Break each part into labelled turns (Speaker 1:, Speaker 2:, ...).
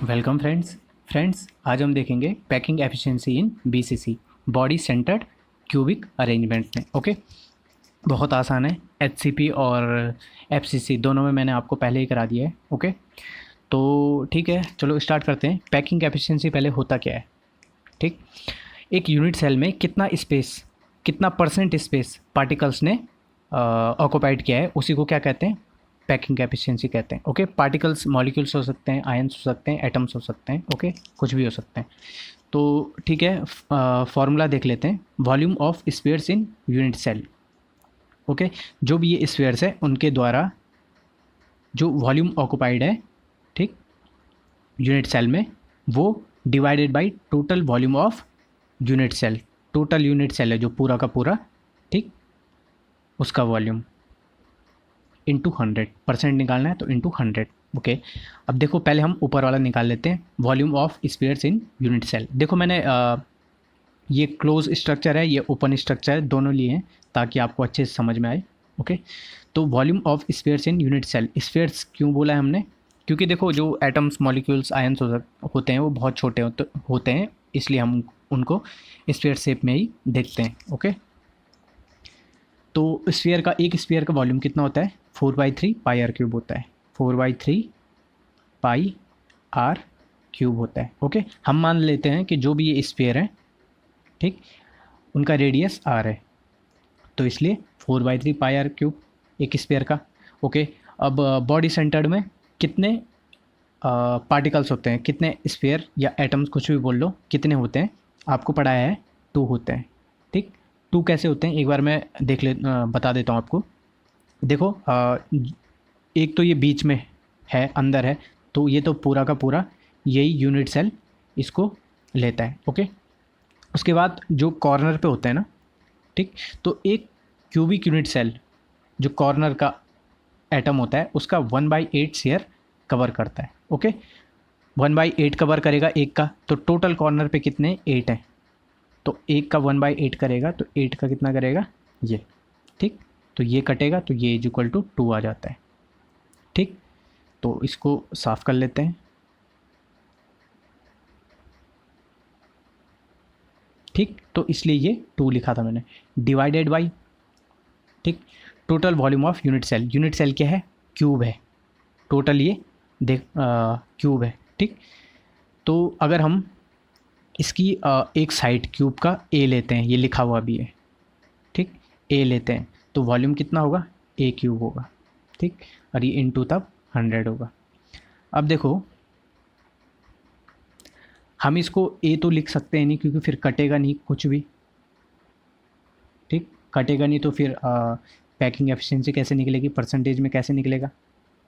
Speaker 1: Welcome friends आज हम देखेंगे packing efficiency in BCC body centred cubic arrangement में। ओके, बहुत आसान है। एचसीपी और एफसीसी दोनों में मैंने आपको पहले ही करा दिया है। ओके, तो ठीक है, चलो स्टार्ट करते हैं। पैकिंग एफिशिएंसी पहले होता क्या है। ठीक, एक यूनिट सेल में कितना परसेंट स्पेस पार्टिकल्स ने ऑक्यूपाइड किया है, उसी को क्या कहते हैं, पैकिंग एफिशिएंसी कहते हैं। ओके, पार्टिकल्स मॉलिक्यूल्स हो सकते हैं, आयंस हो सकते हैं, एटम्स हो सकते हैं। ओके, कुछ भी हो सकते हैं। तो ठीक है, फॉर्मूला देख लेते हैं। Volume of spheres in unit cell. Okay, जो भी ये स्फीयर्स है उनके द्वारा जो वॉल्यूम ऑक्यूपाइड है, ठीक, यूनिट सेल में, वो divided by total volume of unit cell. Total unit cell है जो पूरा का पूरा, ठीक, उसका वॉल्यूम इंटू 100% निकालना है तो इंटू 100। ओके, अब देखो पहले हम ऊपर वाला निकाल लेते हैं, volume of spheres in unit cell. देखो मैंने ये क्लोज स्ट्रक्चर है, ये ओपन स्ट्रक्चर है, दोनों लिए हैं ताकि आपको अच्छे से समझ में आए। ओके, तो volume of spheres in unit cell. Spheres क्यों बोला है हमने, क्योंकि देखो जो एटम्स, मॉलिक्यूल्स, आयंस होते हैं वो बहुत छोटे होते हैं, इसलिए हम उनको स्फीयर शेप में ही देखते हैं। ओके, तो स्फीयर का, एक स्फीयर का वॉल्यूम कितना होता है, 4/3 पाई आर क्यूब होता है। 4/3 पाई आर क्यूब होता है। ओके, हम मान लेते हैं कि जो भी ये स्फीयर है, ठीक, उनका रेडियस आर है, तो इसलिए 4/3 पाई आर क्यूब एक स्फीयर का। ओके, अब बॉडी सेंटर्ड में कितने पार्टिकल्स होते हैं, कितने स्फीयर या एटम्स, कुछ भी बोल लो, कितने होते हैं, आपको पढ़ाया है 2 होते हैं। ठीक, 2 कैसे होते हैं एक बार मैं बता देता हूँ आपको। देखो एक तो ये बीच में है, अंदर है, तो ये तो पूरा का पूरा यही यूनिट सेल इसको लेता है। ओके, उसके बाद जो कॉर्नर पे होते हैं ना, ठीक, तो एक क्यूबिक यूनिट सेल जो कॉर्नर का एटम होता है उसका 1/8 शेयर कवर करता है। ओके, 1/8 कवर करेगा एक का, तो टोटल कॉर्नर पे कितने, 8 हैं, तो एक का 1/8 करेगा तो 8 का कितना करेगा ये, ठीक, तो ये कटेगा तो ये इज इक्वल टू 2 आ जाता है। ठीक, तो इसको साफ कर लेते हैं। ठीक, तो इसलिए ये 2 लिखा था मैंने, डिवाइडेड बाई, ठीक, total volume of unit cell. Unit cell क्या है, क्यूब है, टोटल ये देख क्यूब है। ठीक, तो अगर हम इसकी एक साइड क्यूब का ए लेते हैं, ये लिखा हुआ भी है, ठीक, ए लेते हैं, तो वॉल्यूम कितना होगा, ए क्यूब होगा। ठीक, और ये इंटू तब 100 होगा। अब देखो हम इसको ए तो लिख सकते हैं नहीं, क्योंकि फिर कटेगा नहीं कुछ भी। ठीक, कटेगा नहीं तो फिर पैकिंग एफिशिएंसी कैसे निकलेगी, परसेंटेज में कैसे निकलेगा।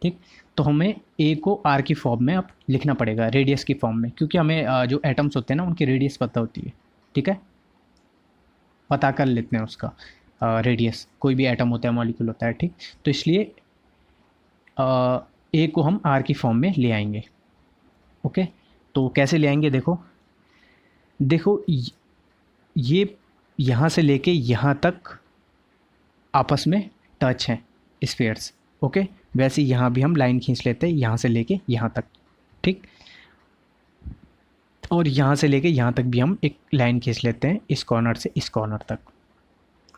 Speaker 1: ठीक, तो हमें ए को आर की फॉर्म में अब लिखना पड़ेगा, रेडियस की फॉर्म में, क्योंकि हमें जो एटम्स होते हैं ना उनकी रेडियस पता होती है। ठीक है, पता कर लेते हैं उसका रेडियस, कोई भी एटम होता है, मॉलिक्यूल होता है। ठीक, तो इसलिए ए को हम आर की फॉर्म में ले आएंगे। ओके, तो कैसे ले आएंगे, देखो देखो ये यहाँ से लेके यहाँ तक आपस में टच हैं स्फीयर्स। ओके, वैसे यहाँ भी हम लाइन खींच लेते हैं, यहाँ से लेके यहाँ तक। ठीक, और यहाँ से लेके यहाँ तक भी हम एक लाइन खींच लेते हैं, इस कॉर्नर से इस कॉर्नर तक।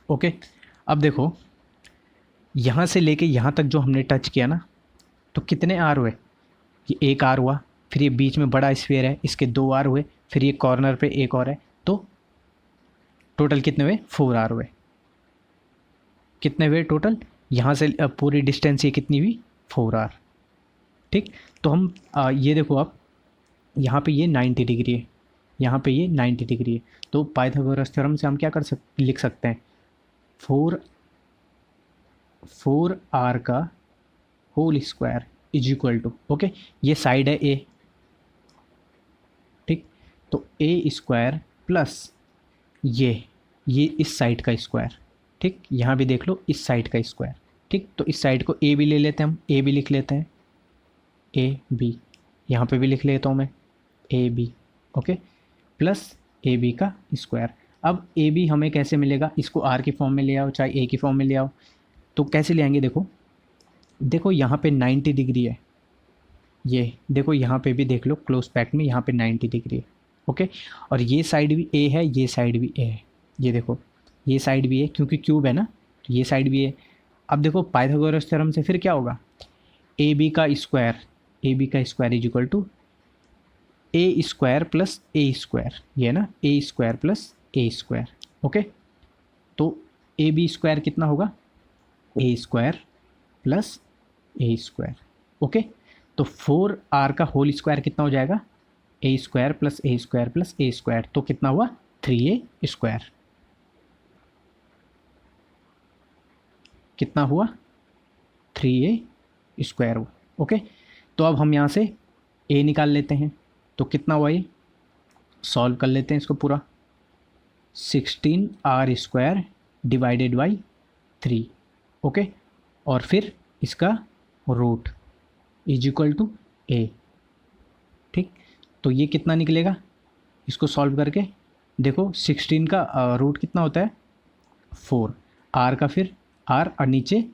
Speaker 1: ओके, अब देखो यहाँ से लेके यहाँ तक जो हमने टच किया ना, तो कितने आर हुए, ये एक आर हुआ, फिर ये बीच में बड़ा स्फीयर है, इसके 2 आर हुए, फिर ये कॉर्नर पे एक और है, तो टोटल कितने हुए, 4 आर हुए। कितने हुए टोटल, यहाँ से पूरी डिस्टेंस ये कितनी हुई, 4 आर। ठीक, तो हम ये देखो, अब यहाँ पे ये 90 डिग्री है, यहाँ पे ये 90 डिग्री है, तो पाइथागोरस थ्योरम से हम क्या लिख सकते हैं, 4 आर का whole square is equal to, okay, ये साइड है ए, ठीक, तो ए स्क्वायर प्लस ये इस साइड का स्क्वायर। ठीक, यहाँ भी देख लो, इस साइड का स्क्वायर। ठीक, तो इस साइड को ए भी ले लेते हैं हम, ए भी लिख लेते हैं, ए बी, यहाँ पे भी लिख लेता हूँ मैं, a b, okay, plus a b का स्क्वायर। अब ए बी हमें कैसे मिलेगा, इसको आर की फॉर्म में ले आओ, चाहे ए की फॉर्म में ले आओ, तो कैसे ले आएंगे, देखो यहाँ पे 90 डिग्री है, ये देखो यहाँ पे भी देख लो क्लोज पैक में यहाँ पे 90 दिख रही है। ओके, और ये साइड भी ए है, ये साइड भी ए है, ये देखो ये साइड भी है क्योंकि क्यूब है ना, तो ये साइड भी है। अब देखो पाइथागोरस थ्योरम से फिर क्या होगा, ए बी का square is equal to a square plus a square, ये है ना, a square plus a square. Okay, तो ए बी स्क्वायर कितना होगा, a square plus a square. Okay, तो 4r का होल स्क्वायर कितना हो जाएगा, a square plus a square plus a square, तो कितना हुआ 3a स्क्वायर। कितना हुआ 3a स्क्वायर हुआ। ओके, तो अब हम यहाँ से a निकाल लेते हैं, तो कितना हुआ, ये सॉल्व कर लेते हैं इसको पूरा। 16r square divided by 3। Okay, और फिर इसका root is equal to a। ठीक, तो ये कितना निकलेगा, इसको सॉल्व करके देखो 16 का रूट कितना होता है 4, r का फिर r और नीचे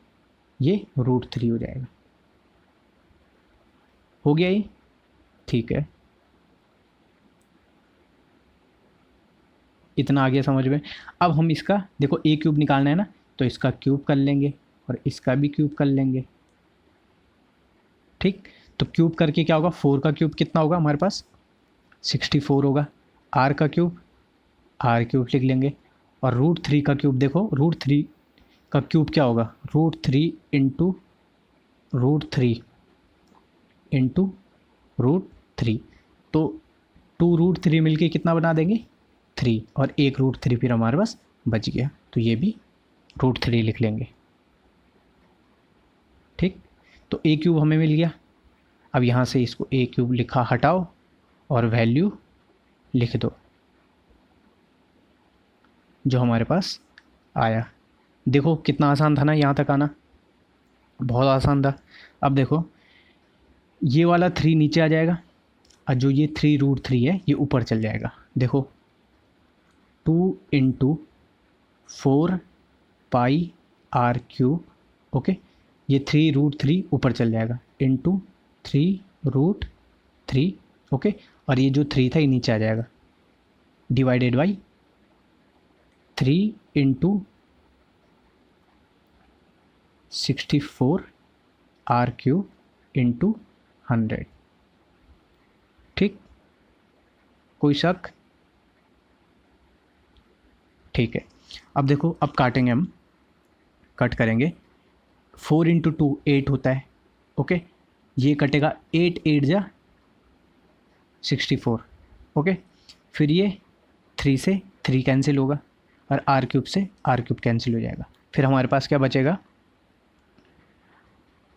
Speaker 1: ये √3 हो जाएगा। हो गया ये, ठीक है, इतना आ गया समझ में। अब हम इसका देखो a क्यूब निकालना है ना, तो इसका क्यूब कर लेंगे और इसका भी क्यूब कर लेंगे। ठीक, तो क्यूब करके क्या होगा, 4 का क्यूब कितना होगा हमारे पास 64 होगा, r का क्यूब r क्यूब लिख लेंगे, और √3 का क्यूब देखो √3 का क्यूब क्या होगा, √3 इंटू √3, तो 2√3 मिलके कितना बना देंगे 3, और एक √3 फिर हमारे पास बच गया, तो ये भी √3 लिख लेंगे। ठीक, तो a क्यूब हमें मिल गया। अब यहाँ से इसको a क्यूब लिखा हटाओ और वैल्यू लिख दो जो हमारे पास आया। देखो कितना आसान था ना, यहाँ तक आना बहुत आसान था। अब देखो ये वाला 3 नीचे आ जाएगा और जो ये 3√3 है ये ऊपर चल जाएगा। देखो 2 इंटू 4 पाई r क्यूब। ओके, ये 3√3 ऊपर चल जाएगा इंटू 3√3। ओके, और ये जो 3 था ये नीचे आ जाएगा, divided by 3 into 64 r cube into 100। ठीक, कोई शक? ठीक है, अब देखो अब काटेंगे, हम कट करेंगे। 4 इंटू 2 8 होता है। ओके, ये कटेगा 8 8 जा 64। ओके, फिर ये 3 से 3 कैंसिल होगा और r क्यूब से r क्यूब कैंसिल हो जाएगा। फिर हमारे पास क्या बचेगा,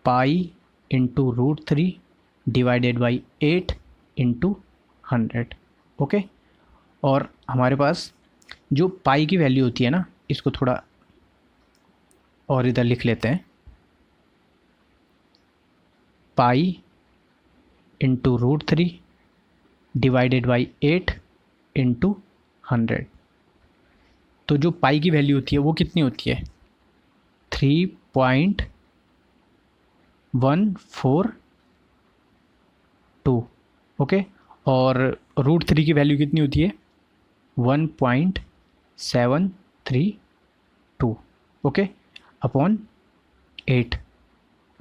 Speaker 1: pi into √3 divided by 8 into 100। Okay, और हमारे पास जो पाई की वैल्यू होती है ना, इसको थोड़ा और इधर लिख लेते हैं, pi into √3 divided by 8 into 100। तो जो पाई की वैल्यू होती है वो कितनी होती है 3.142। ओके, और √3 की वैल्यू कितनी होती है 1.732। ओके, अपॉन 8,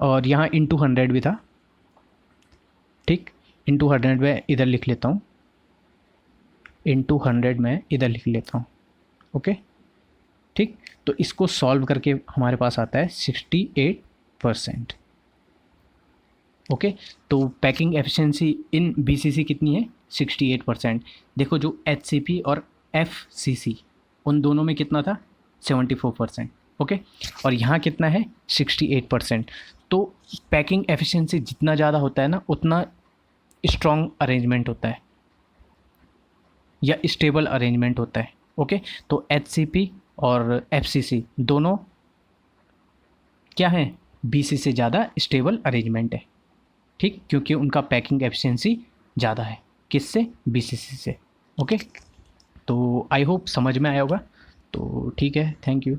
Speaker 1: और यहाँ इंटू 100 भी था। ठीक, इंटू 100 में इधर लिख लेता हूँ, इंटू 100 में इधर लिख लेता हूँ। ओके, ठीक, तो इसको सॉल्व करके हमारे पास आता है 68%। ओके, तो पैकिंग एफिशिएंसी इन बीसीसी कितनी है 68%। देखो जो एचसीपी और एफसीसी उन दोनों में कितना था 74%। ओके, और यहाँ कितना है 68%। तो पैकिंग एफिशिएंसी जितना ज़्यादा होता है ना, उतना स्ट्रॉन्ग अरेंजमेंट होता है या स्टेबल अरेंजमेंट होता है। ओके, तो एचसीपी और एफसीसी दोनों क्या हैं, बीसी से ज़्यादा स्टेबल अरेंजमेंट है। ठीक, क्योंकि उनका पैकिंग एफिशिएंसी ज़्यादा है, किससे, बीसीसी से। ओके, तो आई होप समझ में आया होगा। तो ठीक है, थैंक यू।